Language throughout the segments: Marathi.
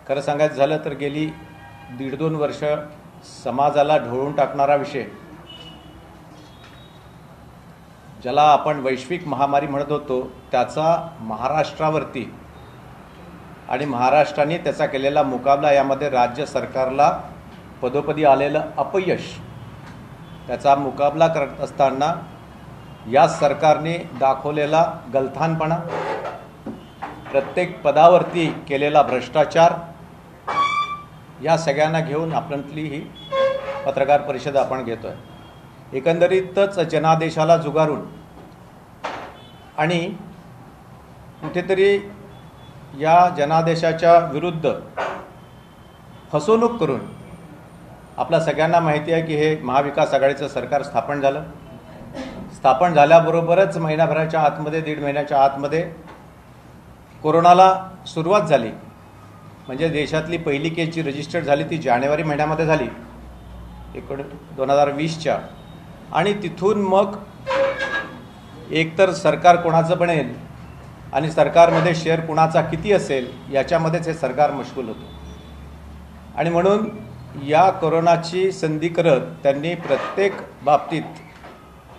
खरं सांगायचं झालं तर गेली 1.5-2 वर्ष समाजाला ढवळून टाकणारा विषय, ज्याला आपण वैश्विक महामारी म्हणत होतो, त्याचा महाराष्ट्रावरती आणि महाराष्ट्राने त्याचा केलेला मुकाबला, यामध्ये राज्य सरकारला पदोपदी आलेलं अपयश, त्याचा मुकाबला करत असताना या सरकारने दाखवलेला गलथानपणा, प्रत्येक पदावरती केलेला भ्रष्टाचार, या सगळ्यांना घेऊन आपली ही पत्रकार परिषद आपण घेतोय। एकंदरीतच जनादेशाला जुगारून आणि कुठेतरी या जनादेशाच्या विरुद्ध फसवणूक करून, आपल्या सगळ्यांना माहिती आहे की हे महाविकास आघाडीचं सरकार स्थापन झालं। स्थापन झाल्याबरोबरच महिनाभराच्या आतमध्ये, 1.5 महिन्याच्या आतमध्ये कोरोनाला सुरुवात झाली। म्हणजे देशातली पहिली केस जी रजिस्टर्ड झाली ती जानेवारी महिन्यामध्ये झाली 2020च्या, आणि तिथून मग एकतर सरकार कोणाचं बनेल आणि सरकारमध्ये शेअर कुणाचा किती असेल याच्यामध्येच हे सरकार मशगूल होतं। आणि म्हणून या कोरोनाची संधी करत त्यांनी प्रत्येक बाबतीत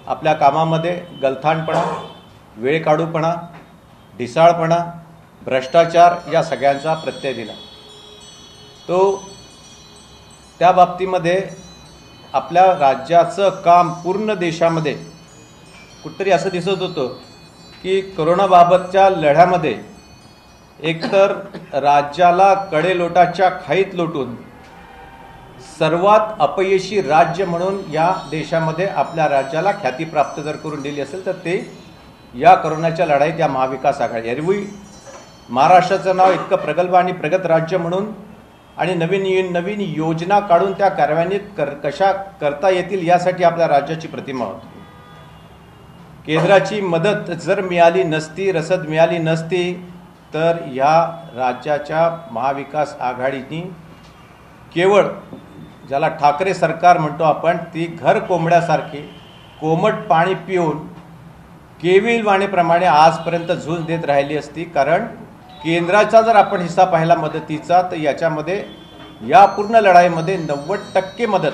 आपल्या कामामध्ये गलथानपणा, वेळकाढूपणा, ढिसाळपणा, भ्रष्टाचार या सगळ्यांचा प्रत्यय दिला। त्या बाबतीमध्ये आपल्या राज्याचं काम पूर्ण देशामध्ये कुठेतरी असं दिसत होतं की कोरोनाबाबतच्या लढ्यामध्ये एकतर राज्याला कडेलोटाच्या खाईत लोटून सर्वात अपयशी राज्य म्हणून या देशामध्ये आपल्या राज्याला ख्याती प्राप्त जर करून दिली असेल तर ते या कोरोनाच्या लढाईत या महाविकास आघाडी। एरवी महाराष्ट्राचं नाव इतकं प्रगल्भ आणि प्रगत राज्य म्हणून आणि नवीन योजना काढून त्या कार्यान्वित कशा करता येतील यासाठी आपल्या राज्याची प्रतिमा होती। केंद्राची मदत जर मिळाली नसती, रसद मिळाली नसती, तर या राज्याच्या महाविकास आघाडीने केवळ ज्याला ठाकरे सरकार म्हणतो आपण, ती घर कोंबड्यासारखी कोमट पाणी पिऊन केविलवाणीप्रमाणे आजपर्यंत झूज देत राहिली असती। कारण केंद्राचा जर आपण हिस्सा पाहिला मदतीचा, तर याच्यामध्ये या पूर्ण लढाईमध्ये 90% मदत,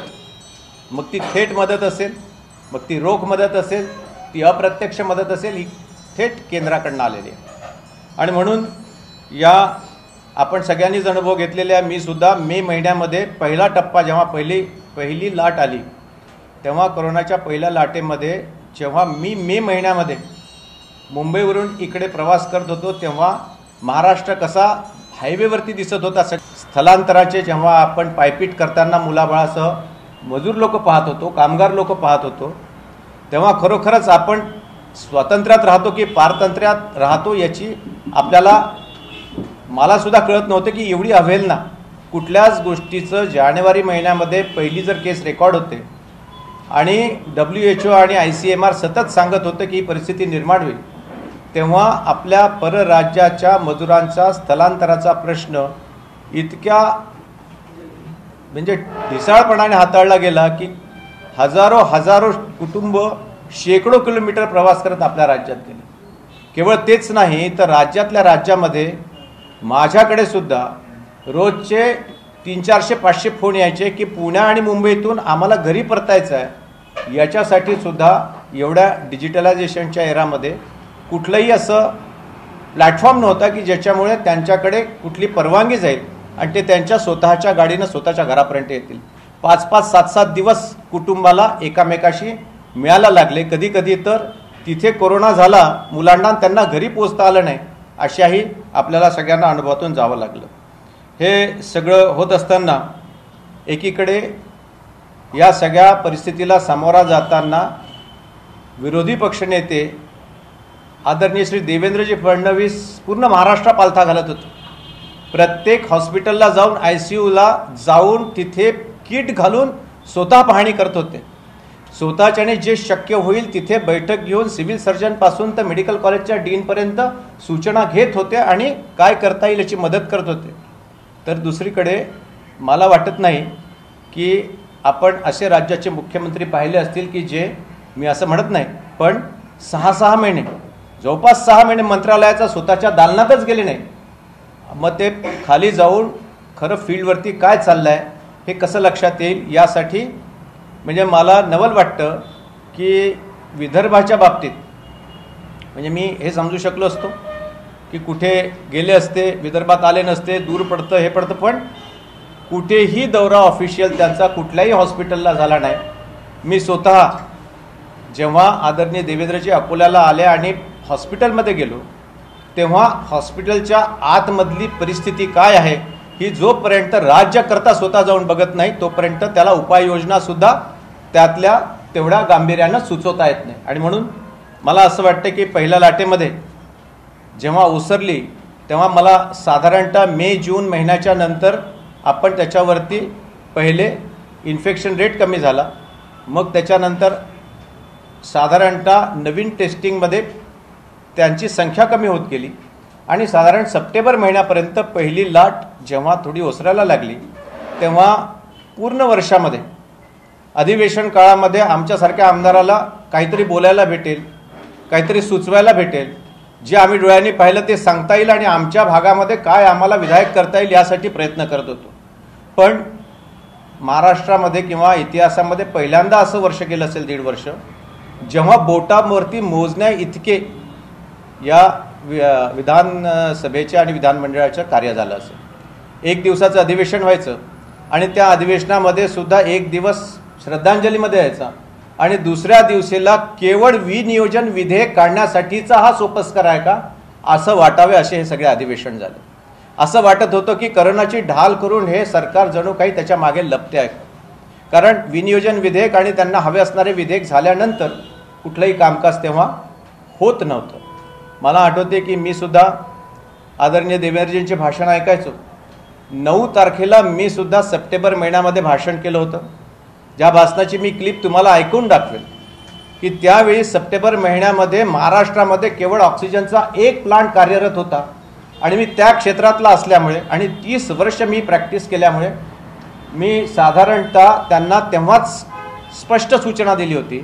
मग ती थेट मदत असेल, मग ती रोख मदत असेल, ती अप्रत्यक्ष मदत असेल, ही थेट केंद्राकडून आलेली आहे। आणि म्हणून या आपण सगळ्यांनीच अनुभव घेतलेले आहे। मी सुद्धा मे महिन्यामध्ये पहिला टप्पा जेव्हा पहिली लाट आली, तेव्हा कोरोनाच्या पहिल्या लाटेमध्ये जेव्हा मी मे महिन्यामध्ये मुंबईवरून इकडे प्रवास करत होतो, तेव्हा महाराष्ट्र कसा हायवेवरती दिसत होता। स्थलांतराचे जेव्हा आपण पायपीट करताना मुलाबाळासह मजूर लोक पाहत होतो, कामगार लोक पाहत होतो, तेव्हा खरोखरच आपण स्वातंत्र्यात राहतो की पारतंत्र्यात राहतो याची आपल्याला, मला सुद्धा कळत नव्हतं की एवढी अवहेलना कुठल्याच गोष्टीचं। जानेवारी महिन्यामध्ये पहिली जर केस रेकॉर्ड होते आणि WHO आणि ICMR सतत सांगत होतं की ही परिस्थिती निर्माण होईल, तेव्हा आपल्या परराज्याच्या मजुरांचा स्थलांतराचा प्रश्न इतक्या म्हणजे ढिसाळपणाने हाताळला गेला की हजारो कुटुंब शेकडो किलोमीटर प्रवास करत आपल्या राज्यात गेले। केवळ तेच नाही तर राज्यातल्या राज्यामध्ये माझ्याकडे सुद्धा रोजचे 300-400-500 फोन यायचे की पुणे आणि मुंबईतून आम्हाला घरी परतायचं आहे। याच्यासाठी सुद्धा एवढ्या डिजिटलायझेशनच्या एरामध्ये कुठलंही असं प्लॅटफॉर्म नव्हता की ज्याच्यामुळे त्यांच्याकडे कुठली परवानगी जाईल आणि ते त्यांच्या स्वतःच्या गाडीनं स्वतःच्या घरापर्यंत येतील। 5-5, 7-7 दिवस कुटुंबाला एकामेकाशी मिळायला लागले। कधी कधी तर तिथे कोरोना झाला, मुलांना त्यांना घरी पोहोचता आलं नाही, अशाही आपल्याला सगळ्यांना अनुभवातून जावं लागलं। हे सगळं होत असताना एकीकडे या सगळ्या परिस्थितीला सामोरा जाताना विरोधी पक्षनेते आदरणीय श्री देवेंद्रजी फडणवीस पूर्ण महाराष्ट्र पालथा घालत होते। प्रत्येक हॉस्पिटलला जाऊन, ICUला जाऊन तिथे किट घालून स्वतः पाहणी करत होते। स्वतःच्याने जे शक्य होईल तिथे बैठक घेऊन सिव्हिल सर्जनपासून तर मेडिकल कॉलेजच्या डीनपर्यंत सूचना घेत होते आणि काय करता येईल याची मदत करत होते। तर दुसरीकडे मला वाटत नाही की आपण असे राज्याचे मुख्यमंत्री पाहिले असतील की जे, मी असं म्हणत नाही, पण 6-6 महिने, जवळपास 6 महिने मंत्रालयाचा स्वतःच्या दालनातच गेले नाही। मग ते खाली जाऊन खरं फील्डवरती काय चाललं आहे हे कसं लक्षात येईल यासाठी म्हणजे मला नवल वाटतं की विदर्भाच्या बाबतीत म्हणजे मी हे समजू शकलो असतो की कुठे गेले असते, विदर्भात आले नसते, दूर पडतं हे पडतं, पण कुठेही दौरा ऑफिशियल त्यांचा कुठल्याही हॉस्पिटलला झाला नाही. मी स्वतः जेव्हा आदरणीय देवेंद्रजी अकोल्याला आले आणि हॉस्पिटलमध्ये गेलो तेव्हा हॉस्पिटलच्या आतमधली परिस्थिती काय आहे ही जोपर्यंत राज्यकर्ता स्वतः जाऊन बघत नाही तोपर्यंत त्याला उपाययोजनासुद्धा त्यातल्या तेवढ्या गांभीर्यानं सुचवता येत नाही. आणि म्हणून मला असं वाटतं की पहिल्या लाटेमध्ये जेव्हा ओसरली तेव्हा मला साधारणतः मे जून महिन्याच्या नंतर आपण त्याच्यावरती पहिले इन्फेक्शन रेट कमी झाला, मग त्याच्यानंतर साधारणतः नवीन टेस्टिंगमध्ये त्यांची संख्या कमी होत गेली आणि साधारण सप्टेंबर महिन्यापर्यंत पहिली लाट जेव्हा थोडी ओसरायला लागली तेव्हा पूर्ण वर्षामध्ये अधिवेशन काळामध्ये आमच्यासारख्या आमदाराला काहीतरी बोलायला भेटेल, काहीतरी सुचवायला भेटेल, जे आम्ही डोळ्यांनी पाहिलं ते सांगता येईल आणि आमच्या भागामध्ये काय आम्हाला विधायक करता येईल यासाठी प्रयत्न करत होतो. पण महाराष्ट्रामध्ये किंवा इतिहासामध्ये पहिल्यांदा असं वर्ष गेलं असेल 1.5 वर्ष जेव्हा बोटावरती मोजण्या इतके या विधानसभेच्या आणि विधानमंडळाचं कार्य झालं असेल. 1 दिवसाचं अधिवेशन व्हायचं आणि त्या अधिवेशनामध्ये सुद्धा 1 दिवस श्रद्धांजलीमध्ये यायचा आणि दुसऱ्या दिवशीला केवळ विनियोजन विधेयक काढण्यासाठीचा हा सोपस्कर आहे का असं वाटावे असे हे सगळे अधिवेशन झाले. असं वाटत होतं की करोनाची ढाल करून हे सरकार जणू काही त्याच्या मागे लपते आहे, कारण विनियोजन विधेयक आणि त्यांना हवे असणारे विधेयक झाल्यानंतर कुठलंही कामकाज तेव्हा होत नव्हतं. मला आठवते की मी सुद्धा आदरणीय देवेंद्रजींचे भाषण ऐकायचो. 9 तारखेला मी सुद्धा सप्टेंबर महिन्यामध्ये भाषण केलं होतं, ज्या भाषणाची मी क्लिप तुम्हाला ऐकून दाखवेल की त्यावेळी सप्टेंबर महिन्यामध्ये महाराष्ट्रामध्ये केवळ ऑक्सिजनचा 1 प्लांट कार्यरत होता आणि मी त्या क्षेत्रातला असल्यामुळे आणि 30 वर्ष मी प्रॅक्टिस केल्यामुळे मी साधारणतः त्यांना तेव्हाच स्पष्ट सूचना दिली होती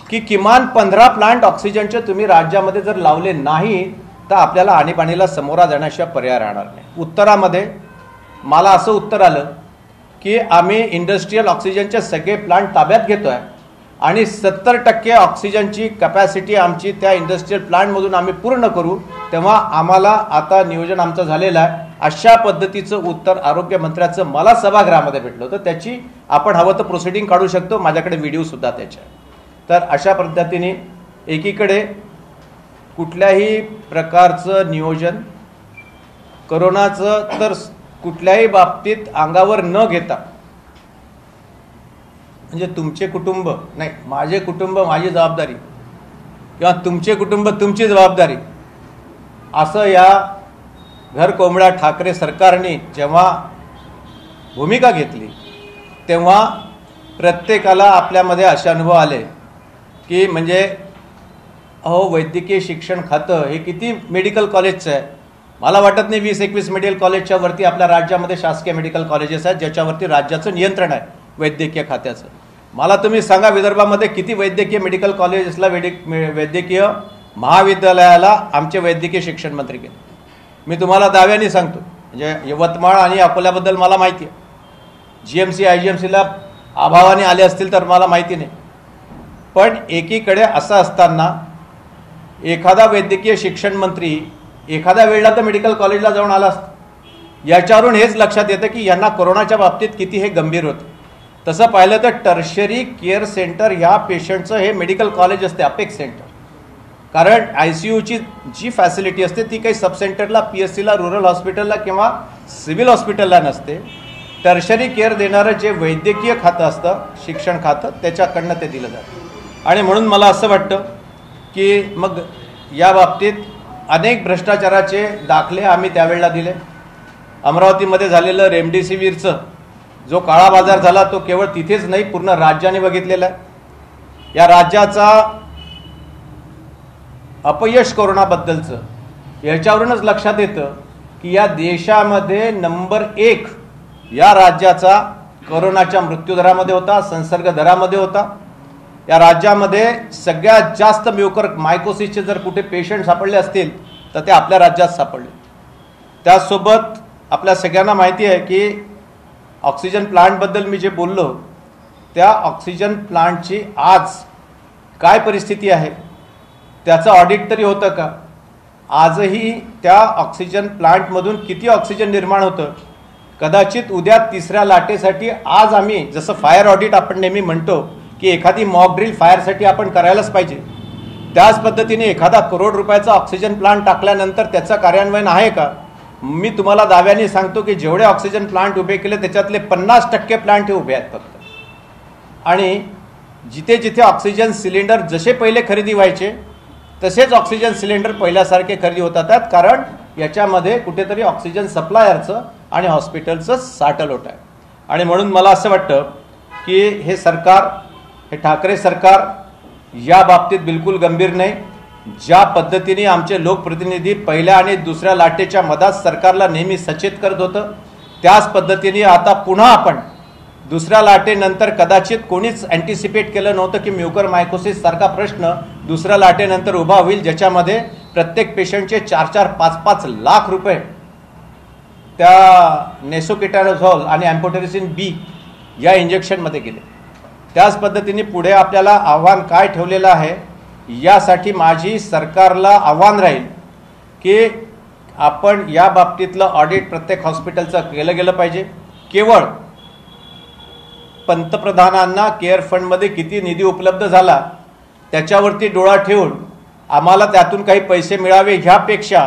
की किमान 15 प्लांट ऑक्सिजनचे तुम्ही राज्यामध्ये जर लावले नाही तर आपल्याला आणीबाणीला समोरा जाण्याशिवाय पर्याय राहणार नाही. उत्तरामध्ये मला असं उत्तर आलं की आम्ही इंडस्ट्रियल ऑक्सिजनचे सगळे प्लांट ताब्यात घेतोय आणि 70% ऑक्सिजनची कॅपॅसिटी आमची त्या इंडस्ट्रियल प्लांटमधून आम्ही पूर्ण करू, तेव्हा आम्हाला आता नियोजन आमचं झालेलं आहे. अशा पद्धतीचं उत्तर आरोग्यमंत्र्याचं मला सभागृहामध्ये भेटलं होतं. त्याची आपण हवं तर प्रोसिडिंग काढू शकतो, माझ्याकडे व्हिडिओसुद्धा त्याचे. तर अशा पद्धतीने एकीकडे कुठल्याही प्रकारचं नियोजन करोनाचं तर कुठल्याही बाबतीत अंगावर न घेता म्हणजे तुमचे कुटुंब नाही माझे कुटुंब माझी जबाबदारी किंवा तुमचे कुटुंब तुमची जबाबदारी असं या घर कोंबड्या ठाकरे सरकारने जेव्हा भूमिका घेतली तेव्हा प्रत्येकाला आपल्यामध्ये असे अनुभव आले की म्हणजे वैद्यकीय शिक्षण खातं हे किती मेडिकल कॉलेजचं आहे. मला वाटत नाही 20-21 मेडिकल कॉलेजच्या वरती आपल्या राज्यामध्ये शासकीय मेडिकल कॉलेजेस आहेत ज्याच्यावरती राज्याचं नियंत्रण आहे वैद्यकीय खात्याचं. मला तुम्ही सांगा विदर्भामध्ये किती वैद्यकीय मेडिकल कॉलेजेसला वैद्यकीय महाविद्यालयाला आमचे वैद्यकीय शिक्षण मंत्री गेले. मी तुम्हाला दाव्याने सांगतो, म्हणजे यवतमाळ आणि अकोल्याबद्दल मला माहिती आहे. GMC IGMCला अभावाने आले असतील तर मला माहिती नाही, पण एकीकडे असं असताना एखादा वैद्यकीय शिक्षण मंत्री एखाद्या वेळेला तर मेडिकल कॉलेजला जाऊन आला असता. याच्यावरून हेच लक्षात येतं की यांना कोरोनाच्या बाबतीत किती हे गंभीर होतं. तसं पाहिलं तर टर्शरी केअर सेंटर ह्या पेशंटचं हे मेडिकल कॉलेज असते, अपेक्स सेंटर. कारण ICUची जी फॅसिलिटी असते ती काही सब सेंटरला, PSCला, रुरल हॉस्पिटलला किंवा सिव्हिल हॉस्पिटलला नसते. टर्शरी केअर देणारं जे वैद्यकीय खातं असतं, शिक्षण खातं, त्याच्याकडनं ते दिलं जातं. आणि म्हणून मला असं वाटतं की मग या बाबतीत अनेक भ्रष्टाचाराचे दाखले आम्ही त्यावेळेला दिले. अमरावतीमध्ये झालेलं रेमडेसिवीरचं जो काळा बाजार झाला तो केवळ तिथेच नाही, पूर्ण राज्याने बघितलेला आहे. या राज्याचा अपयश कोरोनाबद्दलचं याच्यावरूनच लक्षात येतं की या देशामध्ये नंबर 1 या राज्याचा कोरोनाच्या मृत्यूदरामध्ये होता, संसर्ग दरामध्ये होता. या राज्यामध्ये सगळ्यात जास्त मायकोसिसचे जर कुठे पेशंट सापडले असतील तर ते आपल्या राज्यात सापडले. त्यासोबत आपल्या सगळ्यांना माहिती आहे की ऑक्सिजन प्लांटबद्दल मी जे बोललो त्या ऑक्सिजन प्लांटची आज काय परिस्थिती आहे, त्याचं ऑडिट तरी होतं का? आजही त्या ऑक्सिजन प्लांटमधून किती ऑक्सिजन निर्माण होतं? कदाचित उद्या तिसऱ्या लाटेसाठी आज आम्ही जसं फायर ऑडिट आपण नेहमी म्हणतो की एखादी मॉक ड्रिल फायरसाठी आपण करायलाच पाहिजे, त्याच पद्धतीने एखादा करोड रुपयाचा ऑक्सिजन प्लांट टाकल्यानंतर त्याचं कार्यान्वयन आहे का? मी तुम्हाला दाव्याने सांगतो की जेवढे ऑक्सिजन प्लांट उभे केले त्याच्यातले 50% प्लांट हे उभे आहेत फक्त. आणि जिथे जिथे ऑक्सिजन सिलेंडर जसे पहिले खरेदी व्हायचे तसेच ऑक्सिजन सिलेंडर पहिल्यासारखे खरेदी होतात आहेत, कारण याच्यामध्ये कुठेतरी ऑक्सिजन सप्लायरचं आणि हॉस्पिटलचं साठलोट आहे. आणि म्हणून मला असं वाटतं की हे सरकार, हे ठाकरे सरकार या बाबतीत बिलकुल गंभीर नाही. ज्या पद्धतीने आमचे लोकप्रतिनिधी पहिल्या आणि दुसऱ्या लाटेच्या मधात सरकारला नेहमी सचेत करत होतं, त्याच पद्धतीने आता पुन्हा आपण दुसऱ्या लाटेनंतर कदाचित कोणीच अँटिसिपेट केलं नव्हतं की म्युकरमायकोसिस सारखा प्रश्न दुसऱ्या लाटेनंतर उभा होईल, ज्याच्यामध्ये प्रत्येक पेशंटचे 4-4, 5-5 लाख रुपये त्या नेसोकिटॅनोझोल आणि एम्फोटेरिसिन बी या इंजेक्शनमध्ये गेले. त्याच पद्धतीने पुढे आपल्याला आव्हान काय ठेवलेलं आहे, यासाठी माझी सरकारला आव्हान राहील की आपण या बाबतीतलं ऑडिट प्रत्येक हॉस्पिटलचं केलं गेलं पाहिजे. केवळ पंतप्रधानांना केअर फंडमध्ये किती निधी उपलब्ध झाला त्याच्यावरती डोळा ठेवून आम्हाला त्यातून काही पैसे मिळावे ह्यापेक्षा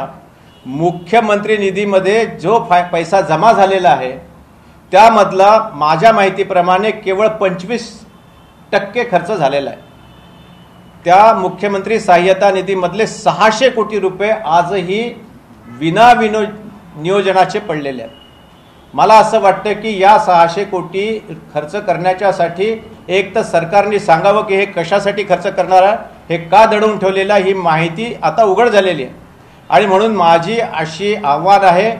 मुख्यमंत्री निधीमध्ये जो पैसा जमा झालेला आहे त्यामधला माझ्या माहितीप्रमाणे केवळ 25% खर्च झालेला आहे. त्या मुख्यमंत्री सहाय्यता निधीमधले 600 कोटी रुपये आजही नियोजनाचे पडलेले आहेत. मला असं वाटतं की या 600 कोटी खर्च करण्याच्यासाठी एक तर सरकारने सांगावं की हे कशासाठी खर्च करणार आहे, हे का दडवून ठेवलेलं आहे, ही माहिती आता उघड झालेली आहे. आणि म्हणून माझी अशी आव्हान आहे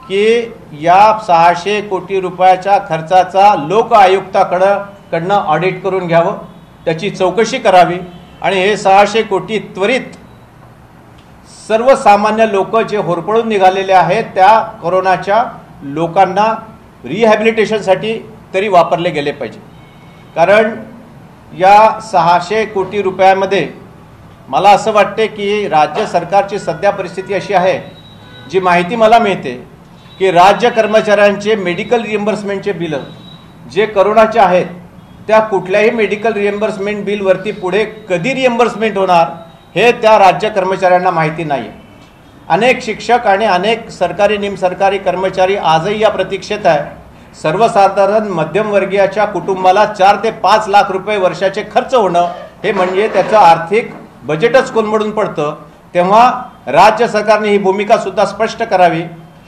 की या 600 कोटी रुपयाच्या खर्चाचा लोक आयुक्ताकडनं ऑडिट करून घ्यावं, त्याची चौकशी करावी आणि हे 600 कोटी त्वरित सर्वसामान्य लोक जे होरपळून निघालेले आहेत त्या कोरोनाच्या लोकांना रिहॅबिलिटेशनसाठी तरी वापरले गेले पाहिजे. कारण या 600 कोटी रुपयामध्ये मला असं वाटते की राज्य सरकारची सध्या परिस्थिती अशी आहे, जी माहिती मला मिळते की राज्य कर्मचाऱ्यांचे मेडिकल रिएम्बर्समेंटचे बिलं जे कोरोनाचे आहेत त्या कुठल्याही मेडिकल रिएम्बर्समेंट बिलवरती पुढे कधी रिएम्बर्समेंट होणार हे त्या राज्य कर्मचाऱ्यांना माहिती नाही. अनेक शिक्षक आणि अनेक सरकारी निमसरकारी कर्मचारी आजही या प्रतीक्षेत आहे. सर्वसाधारण मध्यमवर्गीयाच्या कुटुंबाला 4 ते 5 लाख रुपये वर्षाचे खर्च होणं हे म्हणजे त्याचं आर्थिक बजेटच कोलमडून पडतं. तेव्हा राज्य सरकारने ही भूमिका सुद्धा स्पष्ट करावी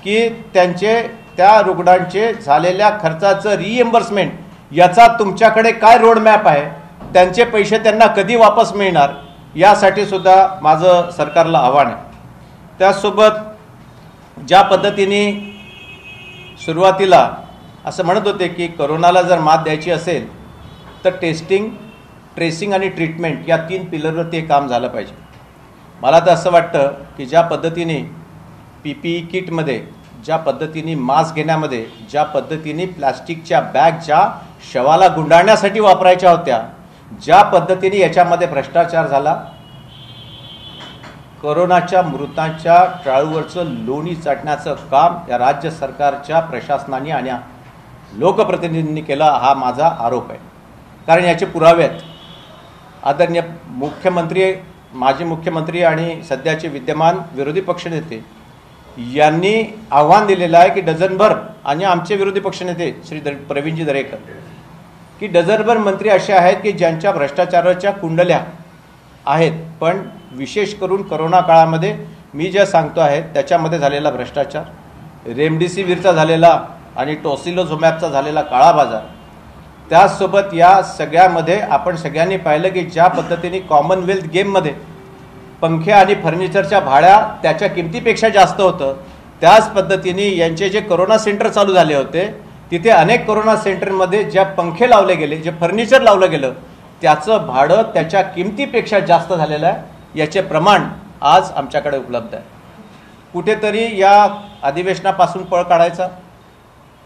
की त्या रुग्णांचे झालेल्या खर्चाचं रिएम्बर्समेंट याचा तुमच्याकडे काय रोडमॅप आहे, त्यांचे पैसे त्यांना कधी वापस मिळणार, यासाठी सुद्धा माझं सरकारला आव्हान आहे. त्यासोबत ज्या पद्धतीने सुरुवातीला असं म्हणत होते की कोरोनाला जर मात द्यायची असेल तर टेस्टिंग, ट्रेसिंग आणि ट्रीटमेंट या 3 पिलरवरती काम झालं पाहिजे. मला तर असं वाटतं की ज्या पद्धतीने PPE किटमध्ये, ज्या पद्धतीने मास्क घेण्यामध्ये, ज्या पद्धतीने प्लास्टिकच्या बॅग ज्या शवाला गुंडाळण्यासाठी वापरायच्या होत्या, ज्या पद्धतीने याच्यामध्ये भ्रष्टाचार झाला, कोरोनाच्या मृतांच्या टाळूवरचं लोणी चाटण्याचं काम या राज्य सरकारच्या प्रशासनाने आणि लोकप्रतिनिधींनी केलं, हा माझा आरोप आहे. कारण याचे पुरावे आहेत. आदरणीय मुख्यमंत्री, माजी मुख्यमंत्री आणि सध्याचे विद्यमान विरोधी पक्षनेते यांनी आव्हान दिलेलं आहे की डझनभर, आणि आमचे विरोधी पक्षनेते श्री प्रवीणजी दरेकर, की डझनभर मंत्री असे आहेत की ज्यांच्या भ्रष्टाचाराच्या कुंडल्या आहेत, पण विशेष करून कोरोना काळामध्ये मी जे सांगतो आहे त्याच्यामध्ये झालेला भ्रष्टाचार, रेमडेसिवीरचा झालेला आणि टोसिलोझुमॅबचा झालेला काळा बाजार, त्याचसोबत या सगळ्यामध्ये आपण सगळ्यांनी पाहिलं की ज्या पद्धतीने कॉमनवेल्थ गेममध्ये पंखे आणि फर्निचरच्या भाड्या त्याच्या किमतीपेक्षा जास्त होतं, त्याच पद्धतीने यांचे जे कोरोना सेंटर चालू झाले होते तिथे अनेक कोरोना सेंटरमध्ये ज्या पंखे लावले गेले, जे फर्निचर लावलं गेलं, त्याचं भाडं त्याच्या किमतीपेक्षा जास्त झालेलं आहे. याचे प्रमाण आज आमच्याकडे उपलब्ध आहे. कुठेतरी या अधिवेशनापासून पळ काढायचा,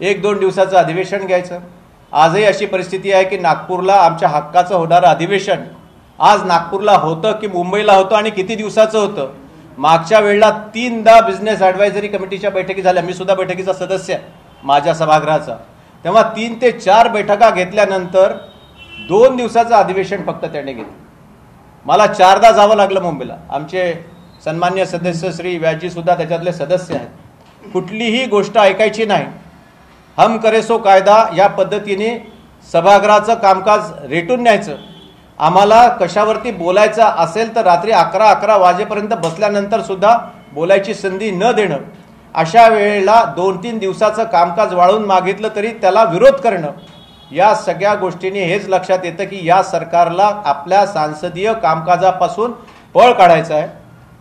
1-2 दिवसाचं अधिवेशन घ्यायचं. आजही अशी परिस्थिती आहे की नागपूरला आमच्या हक्काचं होणारं अधिवेशन आज नागपूरला होतं की मुंबईला होतं आणि किती दिवसाचं होतं. मागच्या वेळेला 3दा बिझनेस ॲडवायझरी कमिटीच्या बैठकी झाल्या. मी सुद्धा बैठकीचा सदस्य आहे माझ्या सभागृहाचा. तेव्हा 3 ते 4 बैठका घेतल्यानंतर 2 दिवसाचं अधिवेशन फक्त त्याने घेतलं. मला 4दा जावं लागलं मुंबईला. आमचे सन्मान्य सदस्य श्री व्यासजी सुद्धा त्याच्यातले सदस्य आहेत. कुठलीही गोष्ट ऐकायची नाही. हम करे सो कायदा या पद्धतीने सभागृहाचं कामकाज रेटून न्यायचं. आम्हाला कशावरती बोलायचं असेल तर रात्री 11 वाजेपर्यंत बसल्यानंतर सुद्धा बोलायची संधी न देणं. अशा वेळेला 2-3 दिवसाचं कामकाज वाढवून मागितलं तरी त्याला विरोध करणं. या सगळ्या गोष्टींनी हेच लक्षात येतं की या सरकारला आपल्या सांसदीय कामकाजापासून पळ काढायचं आहे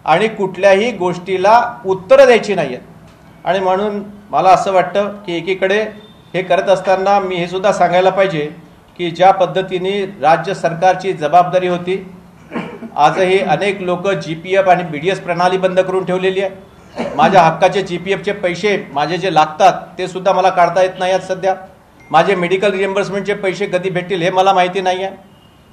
आणि कुठल्याही गोष्टीला उत्तरं द्यायची नाही आहेत. आणि म्हणून मला असं वाटतं की एकीकडे हे करत असताना मी हे सुद्धा सांगायला पाहिजे की ज्या पद्धतीने राज्य सरकारची जबाबदारी होती, आजही अनेक लोक GPF आणि BDS प्रणाली बंद करून ठेवलेली आहे. माझ्या हक्काचे GPFचे पैसे माझे जे लागतात ते सुद्धा मला काढता येत नाही आहेत सध्या. माझे मेडिकल रिएम्बर्समेंटचे पैसे कधी भेटतील हे मला माहिती नाही आहे.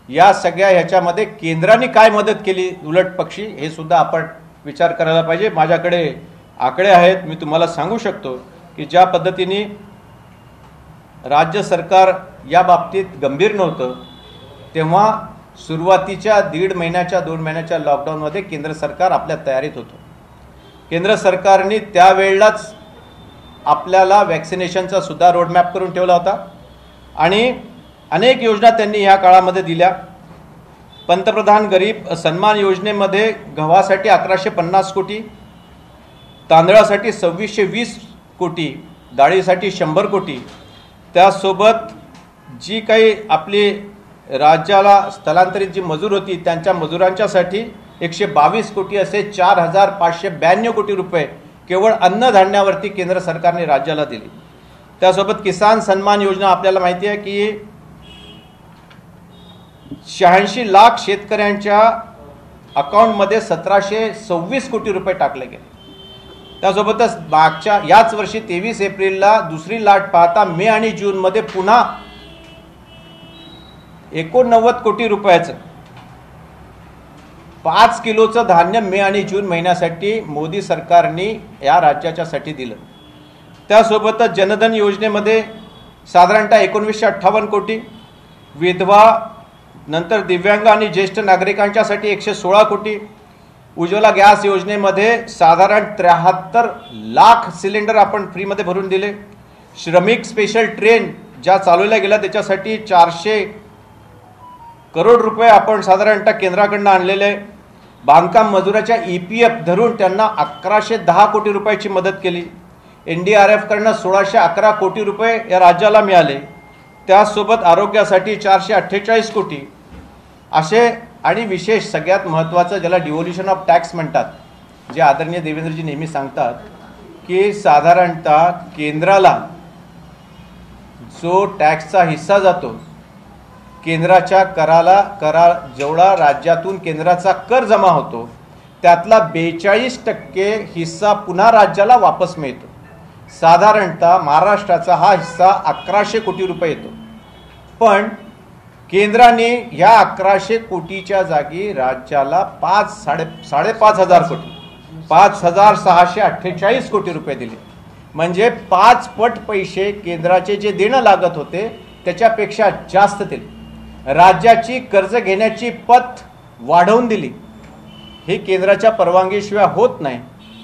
या सगळ्या ह्याच्यामध्ये केंद्राने काय मदत केली उलट पक्षी हे सुद्धा आपण विचार करायला पाहिजे. माझ्याकडे आकडे आहेत, मी तुम्हाला सांगू शकतो की ज्या पद्धतीने राज्य सरकार या बाबतीत गंभीर नव्हतं तेव्हा सुरुवातीच्या 1.5 महिन्याच्या 2 महिन्याच्या लॉकडाऊनमध्ये केंद्र सरकार आपल्या तयारीत होतं. केंद्र सरकारने त्यावेळेलाच आपल्याला वॅक्सिनेशनचा सुद्धा रोडमॅप करून ठेवला होता आणि अनेक योजना त्यांनी ह्या काळामध्ये दिल्या. पंतप्रधान गरीब सन्मान योजनेमध्ये गव्हासाठी 1150 कोटी, तांदळासाठी 2620 कोटी, डाळीसाठी 100 कोटी, त्यासोबत जी काही आपली राज्याला स्थलांतरित जी मजूर होती त्यांच्या मजुरांच्यासाठी 122 कोटी असे 4592 कोटी रुपये केवळ अन्नधान्यावरती केंद्र सरकारने राज्याला दिली. त्यासोबत किसान सन्मान योजना आपल्याला माहिती आहे की 86 लाख शेतकऱ्यांच्या अकाउंटमध्ये 1726 कोटी रुपये टाकले गेले. त्यासोबतच मागच्या याच वर्षी 23 एप्रिलला दुसरी लाट पाहता मे आणि जूनमध्ये पुन्हा 89 कोटी रुपयाचं 5 किलोचं धान्य मे आणि जून महिन्यासाठी मोदी सरकारने या राज्याच्यासाठी दिलं. त्यासोबतच जनधन योजनेमध्ये साधारणतः 1958 कोटी, विधवा नंतर दिव्यांग आणि ज्येष्ठ नागरिकांच्यासाठी 116 कोटी, उज्ज्वला गॅस योजनेमध्ये साधारण 73 लाख सिलेंडर आपण फ्रीमध्ये भरून दिले. श्रमिक स्पेशल ट्रेन ज्या चालवल्या गेल्या त्याच्यासाठी 400 करोड रुपये आपण साधारणतः केंद्राकडनं आणलेले. बांधकाम मजुराच्या EPF धरून त्यांना 1110 कोटी रुपयाची मदत केली. NDRF कडनं 1611 कोटी रुपये या राज्याला मिळाले. त्यासोबत आरोग्यासाठी 448 कोटी असे आणि विशेष सगळ्यात महत्त्वाचं ज्याला डिव्होल्युशन ऑफ टॅक्स म्हणतात, जे आदरणीय देवेंद्रजी नेहमी सांगतात की साधारणतः केंद्राला जो टॅक्सचा हिस्सा जातो, केंद्राच्या करा जेवढा राज्यातून केंद्राचा कर जमा होतो त्यातला 42% हिस्सा पुन्हा राज्याला वापस मिळतो. साधारणतः महाराष्ट्राचा हा हिस्सा 1100 कोटी रुपये येतो. पण केंद्राने ह्या 1100 कोटीच्या जागी राज्याला 5,500 कोटी 5,648 कोटी रुपये दिले. म्हणजे 5 पट पैसे केंद्राचे जे देणं लागत होते त्याच्यापेक्षा जास्त दिले. राज्याची कर्ज घेण्याची पत वाढवून दिली. हे केंद्राच्या परवानगीशिवाय होत नाही.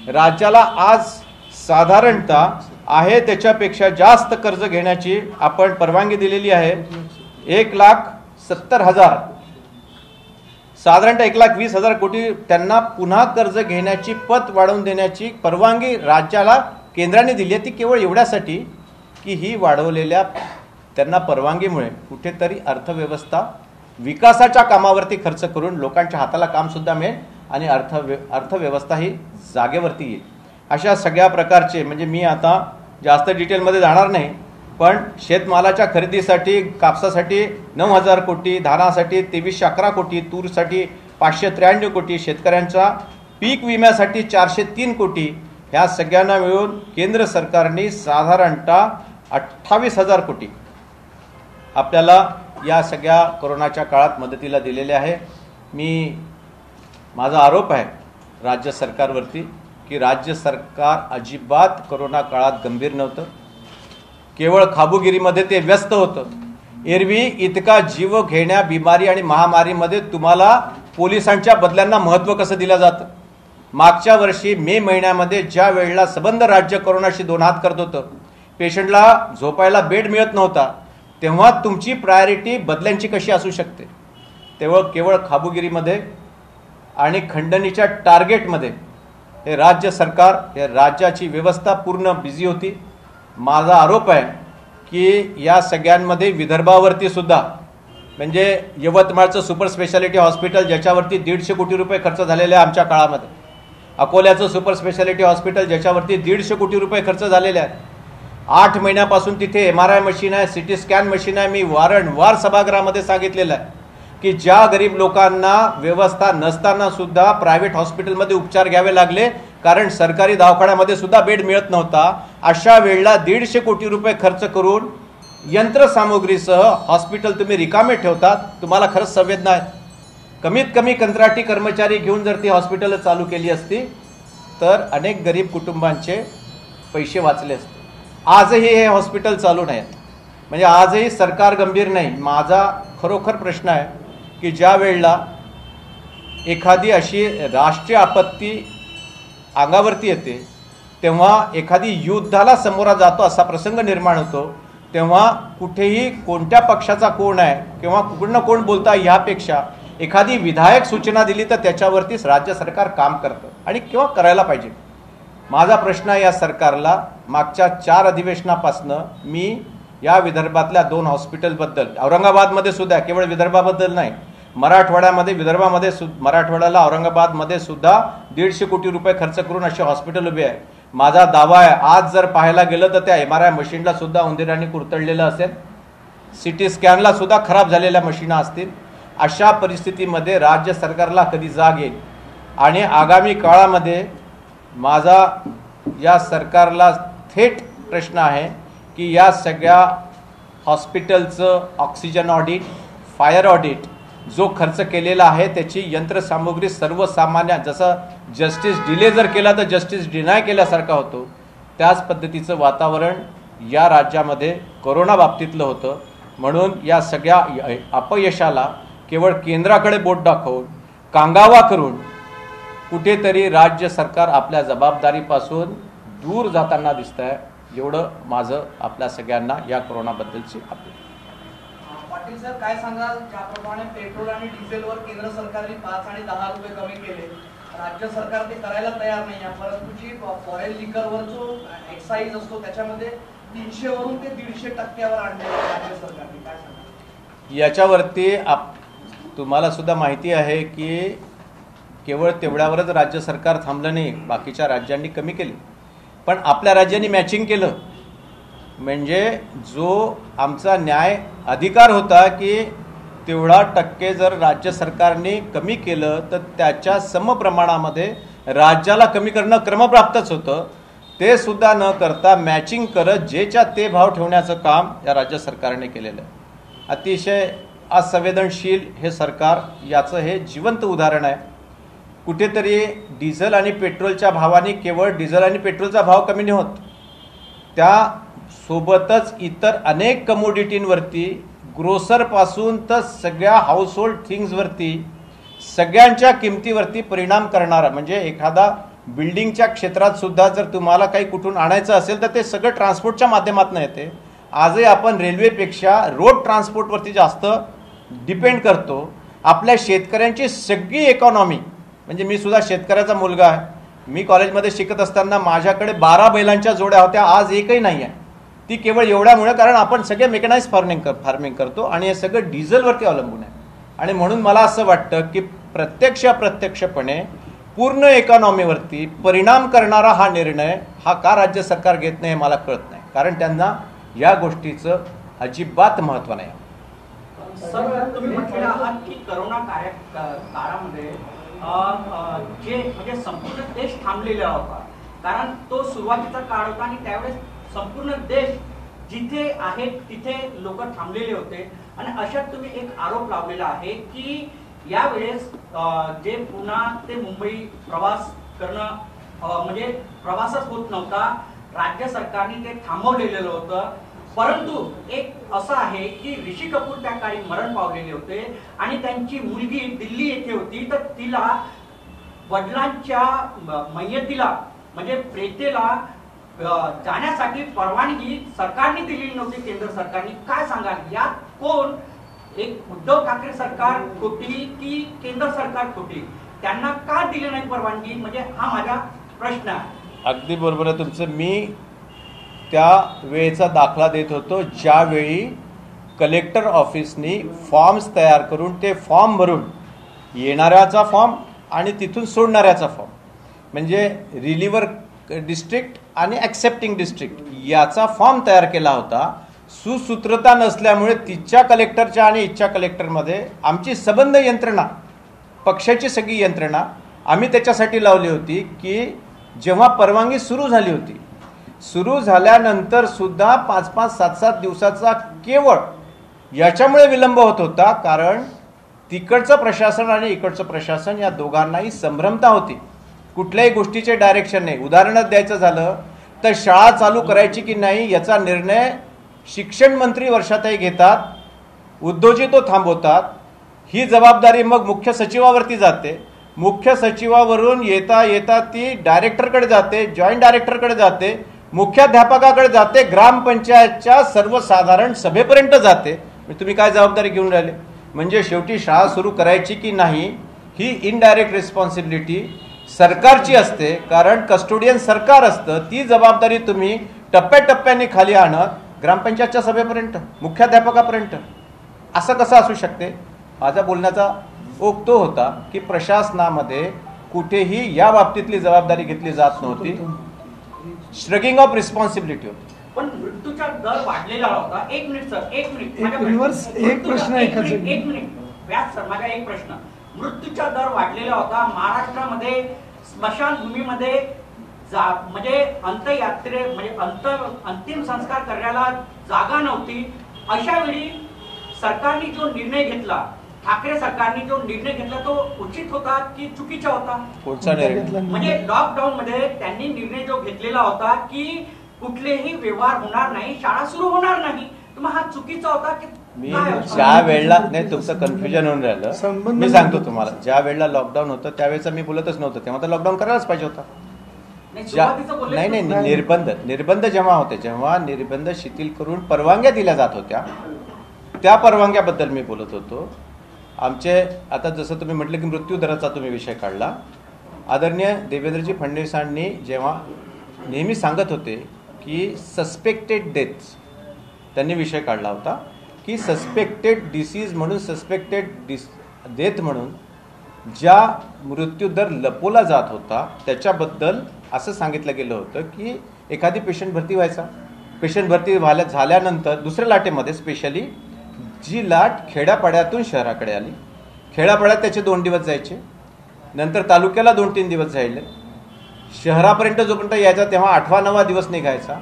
राज्याला आज साधारणतः आहे त्याच्यापेक्षा जास्त कर्ज घेण्याची आपण परवानगी दिलेली आहे. 1,70,000 साधारणतः 1,20,000 कोटी त्यांना पुन्हा कर्ज घेण्याची पत वाढवून देण्याची परवानगी राज्याला केंद्राने दिली आहे. ती केवळ एवढ्यासाठी की ही वाढवलेल्या त्यांना परवानगीमुळे कुठेतरी अर्थव्यवस्था विकासाच्या कामावरती खर्च करून लोकांच्या हाताला काम सुद्धा मिळेल आणि अर्थव्यवस्था ही जागेवरती येईल. अशा सगळ्या प्रकारचे म्हणजे मी आता जास्त डिटेलमध्ये जाणार नाही, पण शेतमालाच्या खरेदीसाठी कापसासाठी 9,000 कोटी, धानासाठी 2311 कोटी, तूरसाठी 593 कोटी, शेतकऱ्यांच्या पीक विम्यासाठी 403 कोटी, ह्या सगळ्यांना मिळून केंद्र सरकारने साधारणतः 28,000 कोटी आपल्याला या सगळ्या कोरोनाच्या काळात मदतीला दिलेले आहे। माझा आरोप आहे राज्य सरकारवरती की राज्य सरकार अजिबात कोरोना काळात गंभीर नव्हतं, केवळ खाबुगिरीमध्ये ते व्यस्त होतं। एरवी इतका जीव घेण्या बिमारी आणि महामारीमध्ये तुम्हाला पोलिसांच्या बदल्यांना महत्त्व कसं दिलं जातं? मागच्या वर्षी मे महिन्यामध्ये ज्या वेळेला सबंध राज्य कोरोनाशी दोन हात करत होतं, पेशंटला झोपायला बेड मिळत नव्हता, तेव्हा तुमची प्रायोरिटी बदल्यांची कशी असू शकते? तेव्हा केवळ खाबुगिरीमध्ये आणि खंडणीच्या टार्गेटमध्ये हे राज्य सरकार, हे राज्याची व्यवस्था पूर्ण बिझी होती। माझा आरोप आहे की या सगळ्यांमध्ये विदर्भावरती सुद्धा, म्हणजे यवतमाळचं सुपर स्पेशालिटी हॉस्पिटल ज्याच्यावरती 150 कोटी रुपये खर्च झालेले आहे आमच्या काळामध्ये, अकोल्याचं सुपर स्पेशालिटी हॉस्पिटल ज्याच्यावरती 150 कोटी रुपये खर्च झालेले आहेत, 8 महिन्यापासून तिथे MRI मशीन आहे, CT स्कॅन मशीन आहे। मी वारंवार सभागृहामध्ये सांगितलेलं आहे की ज्या गरीब लोकांना व्यवस्था नसताना सुद्धा प्रायव्हेट हॉस्पिटलमध्ये उपचार घ्यावे लागले कारण सरकारी दवाखान्यामध्ये सुद्धा बेड मिळत नव्हता, अशा वेळेला 150 कोटी रुपये खर्च करून यंत्रसामुग्रीसह हॉस्पिटल तुम्ही रिकामे ठेवतात। तुम्हाला खरंच संवेदना आहे? कमीत कमी कंत्राटी कर्मचारी घेऊन जर ती हॉस्पिटल चालू केली असती तर अनेक गरीब कुटुंबांचे पैसे वाचले असते। आजही हे हॉस्पिटल चालू नाहीत, म्हणजे आजही सरकार गंभीर नाही। माझा खरोखर प्रश्न आहे की ज्या वेळेला एखादी अशी राष्ट्रीय आपत्ती अंगावरती येते, तेव्हा एखादी युद्धाला समोरा जातो असा प्रसंग निर्माण होतो, तेव्हा कुठेही कोणत्या पक्षाचा कोण आहे किंवा कुठनं कोण बोलता ह्यापेक्षा एखादी विधायक सूचना दिली तर त्याच्यावरतीच राज्य सरकार काम करतं आणि किंवा करायला पाहिजे। माझा प्रश्न आहे या सरकारला, मागच्या 4 अधिवेशनापासनं मी या विदर्भातल्या 2 हॉस्पिटलबद्दल, औरंगाबादमध्ये सुद्धा, केवळ विदर्भाबद्दल नाही, मराठवाड्यामध्ये, विदर्भामध्ये, मराठवाड्याला औरंगाबादमध्ये सुद्धा 150 कोटी रुपये खर्च करून असे हॉस्पिटल उभे आहे। माझा दावा आहे आज जर पाहायला गेलं तर त्या MRI मशीनला सुद्धा उंदीरांनी कुरतडलेलं असेल, CT स्कॅनला सुद्धा खराब झालेल्या मशीना असतील। अशा परिस्थितीमध्ये राज्य सरकारला कधी जाग येईल? आणि आगामी काळामध्ये माझा या सरकारला थेट प्रश्न आहे की या सगळ्या हॉस्पिटलचं ऑक्सिजन ऑडिट, फायर ऑडिट जो खर्च केलेला आहे त्याची यंत्रसामुग्री सर्वसामान्य, जसं जस्टिस डिले जर केला तर जस्टिस डिनाय केल्यासारखा होतो, त्याच पद्धतीचं वातावरण या राज्यामध्ये कोरोना बाबतीतलं होतं। म्हणून या सगळ्या अपयशाला केवळ केंद्राकडे बोट दाखवून, कांगावा करून कुठेतरी राज्य सरकार आपल्या जबाबदारीपासून दूर जाताना दिसत आहे, एवढं माझं आपल्या सगळ्यांना या कोरोनाबद्दलची अपेक्षा। पाटील सर, काय सांगाल, ज्याप्रमाणे पेट्रोल आणि डिझेलवर केंद्र सरकारने 5 आणि 10 रुपये कमी केले, राज्य सरकार ते करायला तयार नाही आहे, परंतु जी फॉरेन लिकरवर जो एक्साईज असतो त्याच्यामध्ये 300 वरून ते 150% आणले राज्य सरकारने, काय सांगाल याच्यावरती? तुम्हाला सुद्धा माहिती आहे की केवळ तेवढ्यावरच राज्य सरकार थांबलं नाही, बाकीच्या राज्यांनी कमी केले, पण आपल्या राज्यांनी मॅचिंग केलं। म्हणजे जो आमचा न्याय अधिकार होता की तेवढा टक्के जर राज्य सरकारने कमी केलं तर त्याच्या समप्रमाणामध्ये राज्याला कमी करणं क्रमप्राप्तच होतं, ते सुद्धा न करता मॅचिंग करत जेच्या ते भाव ठेवण्याचं काम या राज्य सरकारने केलेलं आहे। अतिशय असंवेदनशील हे सरकार, याचं हे जिवंत उदाहरण आहे। कुठेतरी डिझेल आणि पेट्रोलच्या भावाने केवळ डिझेल आणि पेट्रोलचा भाव कमी नाही होत, त्यासोबतच इतर अनेक कमोडिटींवरती, ग्रोसरपासून तर सगळ्या हाऊसहोल्ड थिंग्सवरती, सगळ्यांच्या किमतीवरती परिणाम करणारा, म्हणजे एखादा बिल्डिंगच्या क्षेत्रात सुद्धा जर तुम्हाला काही कुठून आणायचं असेल तर ते सगळं ट्रान्सपोर्टच्या माध्यमातून येते। आजही आपण रेल्वेपेक्षा रोड ट्रान्सपोर्टवरती जास्त डिपेंड करतो। आपल्या शेतकऱ्यांची सगळी इकॉनॉमी, म्हणजे मी सुद्धा शेतकऱ्याचा मुलगा आहे, मी कॉलेजमध्ये शिकत असताना माझ्याकडे 12 बैलांच्या जोड्या होत्या, आज एकही नाही आहे। ती केवळ एवढ्यामुळे कारण आपण सगळे मेकनाइज फार्मिंग करतो आणि हे सगळं डिझेलवरती अवलंबून आहे। आणि म्हणून मला असं वाटतं की प्रत्यक्ष अप्रत्यक्षपणे पूर्ण इकॉनॉमीवरती परिणाम करणारा हा निर्णय हा का राज्य सरकार घेत नाही हे मला कळत नाही, कारण त्यांना या गोष्टीचं अजिबात महत्त्व नाही। सर, तुम्ही म्हटलं आहात की कोरोना काळामध्ये जे म्हणजे संपूर्ण देश थांबलेला होता, कारण तो सुरुवातीचा काळ होता आणि त्यावेळेस संपूर्ण देश जिथे आहे तिथे लोक थांबलेले होते आणि अशात तुम्ही एक आरोप लावलेला आहे की यावेळेस जे पुन्हा ते मुंबई प्रवास करणं म्हणजे प्रवासच होत नव्हता, राज्य सरकारने ते थांबवलेलं होतं. परंतु एक असं आहे की ऋषी कपूर त्या काळी मरण पावलेले होते आणि त्यांची मुलगी दिल्ली येथे होती, तर तिला वडिलांच्या मय्यतीला म्हणजे प्रेतेला जाण्यासाठी परवानगी सरकारने दिलेली नव्हती, केंद्र सरकारने. काय सांगाल यात कोण, एक उद्धव ठाकरे सरकार खोटी की केंद्र सरकार खोटी? त्यांना का दिली नाही परवानगी, म्हणजे हा माझा प्रश्न आहे. अगदी बरोबर आहे तुमचं. मी त्या वेळेचा दाखला देत होतो ज्यावेळी कलेक्टर ऑफिसनी फॉर्म्स तयार करून ते फॉर्म भरून येणाऱ्याचा फॉर्म आणि तिथून सोडणाऱ्याचा फॉर्म म्हणजे रिलिव्हर डिस्ट्रिक्ट आणि ॲक्सेप्टिंग डिस्ट्रिक्ट याचा फॉर्म तयार केला होता. सुसूत्रता नसल्यामुळे तिच्या कलेक्टरच्या आणि इच्छा कलेक्टरमध्ये आमची संबंध यंत्रणा, पक्षाची सगळी यंत्रणा आम्ही त्याच्यासाठी लावली होती की जेव्हा परवानगी सुरू झाली होती, सुरू झाल्यानंतर सुद्धा 5-5, 7-7 दिवसाचा केवळ याच्यामुळे विलंब होत होता कारण तिकडचं प्रशासन आणि इकडचं प्रशासन या दोघांनाही संभ्रमता होती. कुठल्याही गोष्टीचे डायरेक्शन नाही. उदाहरणार्थ द्यायचं झालं तर शाळा चालू करायची की नाही याचा निर्णय शिक्षण मंत्री वर्षाताई घेतात, उद्धवजी तो थांबवतात. ही जबाबदारी मग मुख्य सचिवावरती जाते. मुख्य सचिवावरून येता येता ती डायरेक्टरकडे जाते, जॉईंट डायरेक्टरकडे जाते, मुख्याध्यापकाकडे जाते, ग्रामपंचायतच्या सर्वसाधारण सभेपर्यंत जाते. तुम्ही काय जबाबदारी घेऊन राहिले? म्हणजे शेवटी शाळा सुरू करायची की नाही ही इनडायरेक्ट रिस्पॉन्सिबिलिटी सरकारची असते, कारण कस्टोडियन सरकार असतं. ती जबाबदारी तुम्ही टप्प्याटप्प्याने खाली आणत ग्रामपंचायतच्या सभेपर्यंत, मुख्याध्यापकापर्यंत. असं कसं असू शकते? माझा बोलण्याचा ओघ तो होता की प्रशासनामध्ये कुठेही या बाबतीतली जबाबदारी घेतली जात नव्हती. श्रगिंग ऑफ रिस्पॉन्सिबिलिटी होती. पण मृत्यूचा दर वाढलेला होता. एक मिनिट सर, एक मिनिट. एक प्रश्न एक मिनिट व्यास सर, माझा एक प्रश्न. मृत्यूचा दर वाढलेला होता. महाराष्ट्रामध्ये स्मशानभूमीमध्ये म्हणजे अंत्ययात्रे म्हणजे अंतिम संस्कार करण्याला जागा नव्हती. अशा वेळी सरकारने जो निर्णय घेतला, ठाकरे सरकारने जो निर्णय घेतला तो उचित होता की चुकीचा होता? पुढचा निर्णय म्हणजे लॉकडाऊन मध्ये त्यांनी निर्णय जो घेतलेला होता की कुठलेही व्यवहार होणार नाही, शाळा सुरू होणार नाही, तर मग हा चुकीचा होता की मी ज्या वेळेला नाही, तुमचं कन्फ्युजन होऊन राहिलं. मी सांगतो तुम्हाला, ज्या वेळेला लॉकडाऊन होतं त्यावेळेचा मी बोलतच नव्हतं, तेव्हा तर लॉकडाऊन करायलाच पाहिजे होता. नाही, निर्बंध जेव्हा होते, जेव्हा निर्बंध शिथिल करून परवानग्या दिल्या जात होत्या त्या परवानग्याबद्दल मी बोलत होतो. आमचे आता जसं तुम्ही म्हटलं की मृत्यू दराचा तुम्ही विषय काढला. आदरणीय देवेंद्रजी फडणवीसांनी जेव्हा नेहमी सांगत होते की सस्पेक्टेड डेथ्स, त्यांनी विषय काढला होता की सस्पेक्टेड डिसीज म्हणून, सस्पेक्टेड डेथ म्हणून ज्या मृत्यूदर लपवला जात होता त्याच्याबद्दल असं सांगितलं गेलं होतं की एखादी पेशंट भरती व्हायचा, पेशंट भरती झाल्यानंतर दुसऱ्या लाटेमध्ये स्पेशली जी लाट खेड्यापाड्यातून शहराकडे आली, खेड्यापाड्यात त्याचे 2 दिवस जायचे, नंतर तालुक्याला 2-3 दिवस जायले, शहरापर्यंत जोपर्यंत यायचा तेव्हा 8वा-9वा दिवस निघायचा.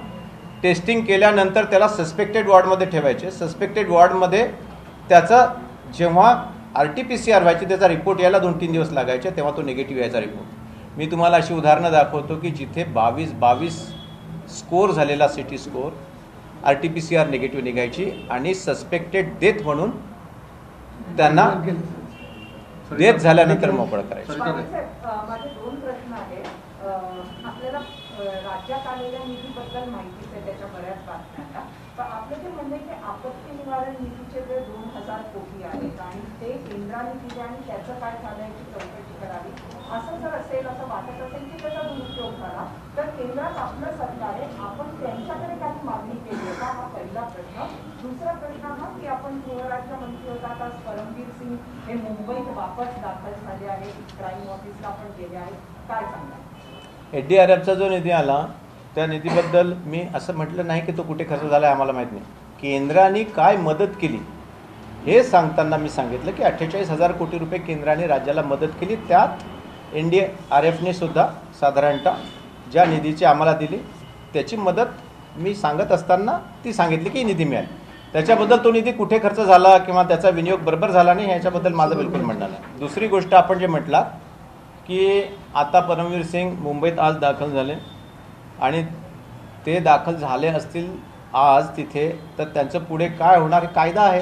टेस्टिंग केल्यानंतर त्याला सस्पेक्टेड वॉर्डमध्ये ठेवायचे. सस्पेक्टेड वॉर्डमध्ये त्याचं जेव्हा RT-PCR व्हायची, त्याचा रिपोर्ट यायला 2-3 दिवस लागायचे, तेव्हा तो निगेटिव्ह यायचा रिपोर्ट. मी तुम्हाला अशी उदाहरणं दाखवतो की जिथे 22 स्कोर झालेला सिटी स्कोर RT-PCR निगेटिव्ह निघायची आणि सस्पेक्टेड डेथ म्हणून त्यांना डेथ झाल्यानंतर मोकळं करायचं. माझे 2 प्रश्न आहेत. आपल्याला राज्यात आलेल्या निधीबद्दल माहितीच आहे, त्याच्या बऱ्याच बातम्या. पण आपलं जे म्हणणं आहे की आपत्ती निवारण निधीचे जे 2000 कोटी आहेत आणि ते केंद्राने दिले आणि त्याचं काय झालं याची चौकशी करावी, असं जर असेल, असं वाटत असेल की त्याचा दुरुपयोग झाला तर केंद्रात आपलं सरकार आहे, आपण त्यांच्याकडे काही मागणी केली आहे का? हा पहिला प्रश्न. दुसरा प्रश्न हा की आपण गृहराज्यमंत्री होतात, आज परमबीर सिंग हे मुंबईत वापस दाखल झाले आहेत, क्राईम ऑफिसला पण गेले आहेत, काय सांगा? ADRFचा जो निधी आला त्या निधीबद्दल मी असं म्हटलं नाही की तो कुठे खर्च झाला आहे, आम्हाला माहीत नाही. केंद्राने काय मदत केली हे सांगताना मी सांगितलं की 48,000 कोटी रुपये केंद्राने राज्याला मदत केली. त्यात NDRFने सुद्धा साधारणतः ज्या निधीची आम्हाला दिली त्याची मदत मी सांगत असताना ती सांगितली की निधी मिळाली. त्याच्याबद्दल तो निधी कुठे खर्च झाला किंवा त्याचा विनियोग बरोबर झाला नाही ह्याच्याबद्दल माझं बिलकुल म्हणणं नाही. दुसरी गोष्ट आपण जे म्हटलात की आता परमवीर सिंग मुंबईत आज दाखल झाले आणि ते दाखल झाले असतील आज तिथे, तर त्यांचं पुढे काय होणार कायदा आहे.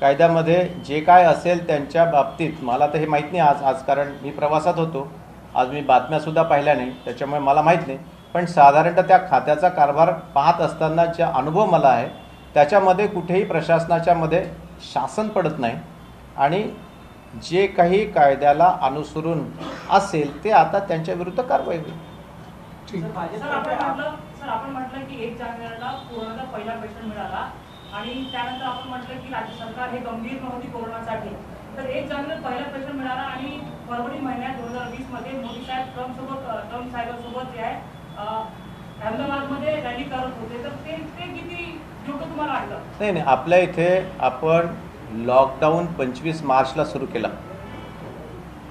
कायद्यामध्ये जे काय असेल त्यांच्या बाबतीत मला तर हे माहीत नाही आज कारण मी प्रवासात होतो, आज मी बातम्यासुद्धा पाहिल्या नाही त्याच्यामुळे मला माहीत नाही. पण साधारणतः त्या खात्याचा कारभार पाहत असताना जे अनुभव मला आहे त्याच्यामध्ये कुठेही प्रशासनाच्या मध्ये शासन पडत नाही आणि जे काही कायद्याला अनुसरून असेल ते आता त्यांच्या विरुद्ध कारवाई होईल. सर आपण म्हटलं की 1 जानेवारीला कोरोनाचा पहिला पेशंट मिळाला आणि त्यानंतर आपण म्हटलं की राज्य सरकार हे गंभीर नव्हती कोरोनासाठी. तर 1 जानेवारी पहिला पेशंट मिळाला आणि फरवरी महिन्यात 2020 मध्ये मोदी साहेब ट्रम्प साहेबांसोबत जे आहे अहमदाबादमध्ये रॅली करत होते. तर ते किती योग्य तुम्हाला वाटलं? नाही, आपल्या इथे आपण लॉकडाऊन 25 मार्चला सुरू केला.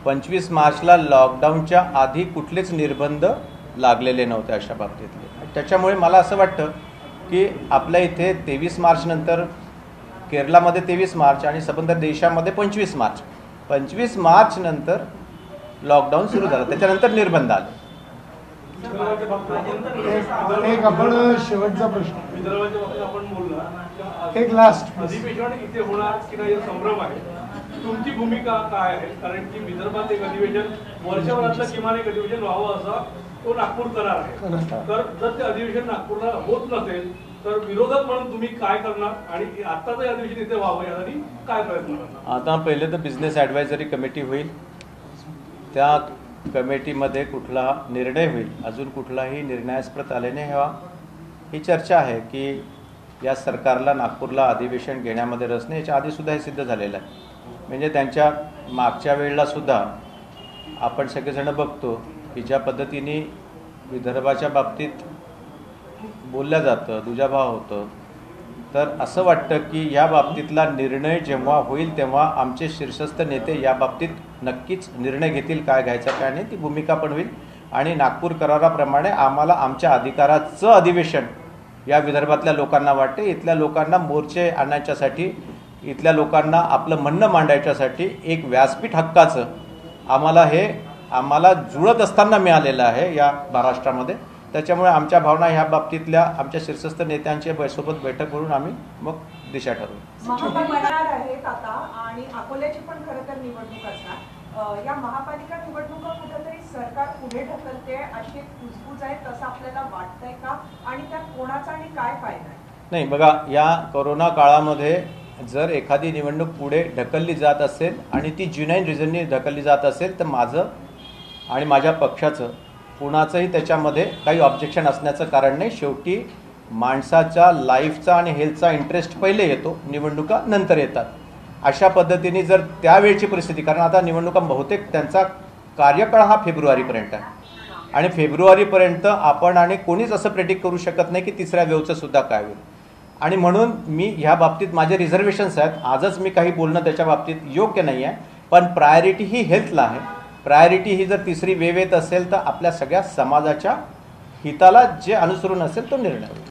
25 मार्चला लॉकडाऊनच्या आधी कुठलेच निर्बंध लागलेले नव्हते अशा बाबतीतले. त्याच्यामुळे मला असं वाटतं की आपल्या इथे 23 मार्च नंतर केरळामध्ये 23 मार्च आणि संबंधित देशामध्ये 25 मार्च 25 मार्च नंतर लॉकडाऊन सुरू झालं, त्याच्यानंतर निर्बंध आले. एक आपण शेवटचा प्रश्न विदर्भाच्या बाबतीत आपण बोलला एक लास्ट अधिवेशन इथे होणार की नाही संभ्रम आहे. तुमची भूमिका काय आहे? कारण की विदर्भात एक अधिवेशन वर्षभरातलं किमान एक अधिवेशन व्हावं असा तो नागपूर करार आहे. तर जर ते अधिवेशन नागपूरला होत नसेल तर विरोधक म्हणून तुम्ही काय करणार आणि आत्ताचं अधिवेशन इथे व्हावं यासाठी काय प्रयत्न करणार? आता पहिले तर बिझनेस ॲडवायझरी कमिटी होईल, त्या कमिटीमध्ये कुठला निर्णय होईल. अजून कुठलाही निर्णयास्पद आले नाही ही चर्चा आहे की या सरकारला नागपूरला अधिवेशन घेण्यामध्ये रस नाही. याच्या आधीसुद्धा हे सिद्ध झालेलं आहे. म्हणजे त्यांच्या मागच्या वेळेला सुद्धा आपण सगळेजण बघतो की ज्या पद्धतीने विदर्भाच्या बाबतीत बोललं जातं, दुजाभाव होतं, तर असं वाटतं की या बाबतीतला निर्णय जेव्हा होईल तेव्हा आमचे शीर्षस्थ नेते या बाबतीत नक्कीच निर्णय घेतील काय घ्यायचा काय नाही. ती भूमिका पण होईल आणि नागपूर कराराप्रमाणे आम्हाला आमच्या अधिकाराचं अधिवेशन या विदर्भातल्या लोकांना वाटते. इथल्या लोकांना मोर्चे आणण्याच्यासाठी, इथल्या लोकांना आपलं म्हणणं मांडायच्यासाठी एक व्यासपीठ हक्काचं आम्हाला जुळत असताना मिळालेलं आहे या महाराष्ट्रामध्ये. त्याच्यामुळे आमच्या भावना ह्या बाबतीतल्या आमच्या शीर्षस्थ नेत्यांच्या सोबत बैठक करून आम्ही मग दिशा ठरवू. महापालिका आहेत आता आणि अकोल्याची पण खरं तर निवडणूक असणार. या महापालिका निवडणुका कुठेतरी सरकार पुढे ढकलते अशी कुजबूज आहे, तसं आपल्याला वाटतंय का? आणि त्यात कोणाचा आणि काय फायदा आहे? नाही, बघा, या कोरोना काळामध्ये जर एखादी निवडणूक पुढे ढकलली जात असेल आणि ती ज्युनाईन रिझननी ढकलली जात असेल तर माझं आणि माझ्या पक्षाचं कुणाचंही त्याच्यामध्ये काही ऑब्जेक्शन असण्याचं कारण नाही. शेवटी माणसाच्या लाईफचा आणि हेल्थचा इंटरेस्ट पहिले येतो, निवडणुका नंतर येतात. अशा पद्धतीने जर त्यावेळची परिस्थिती, कारण आता निवडणुका बहुतेक त्यांचा कार्यकाळ हा फेब्रुवारीपर्यंत आहे आणि फेब्रुवारीपर्यंत आपण आणि कोणीच असं प्रेडिक्ट करू शकत नाही की तिसऱ्या वेव्हचं सुद्धा काय होईल. आणि म्हणून मी ह्या बाबतीत माझे रिझर्वेशन्स आहेत. आजच मी काही बोलणं त्याच्या बाबतीत योग्य नाही आहे. पण प्रायोरिटी ही हेल्थला आहे. प्रायोरिटी ही जर तिसरी वेव येत असेल तर आपल्या सगळ्या समाजाच्या हिताला जे अनुसरून असेल तो निर्णय होईल.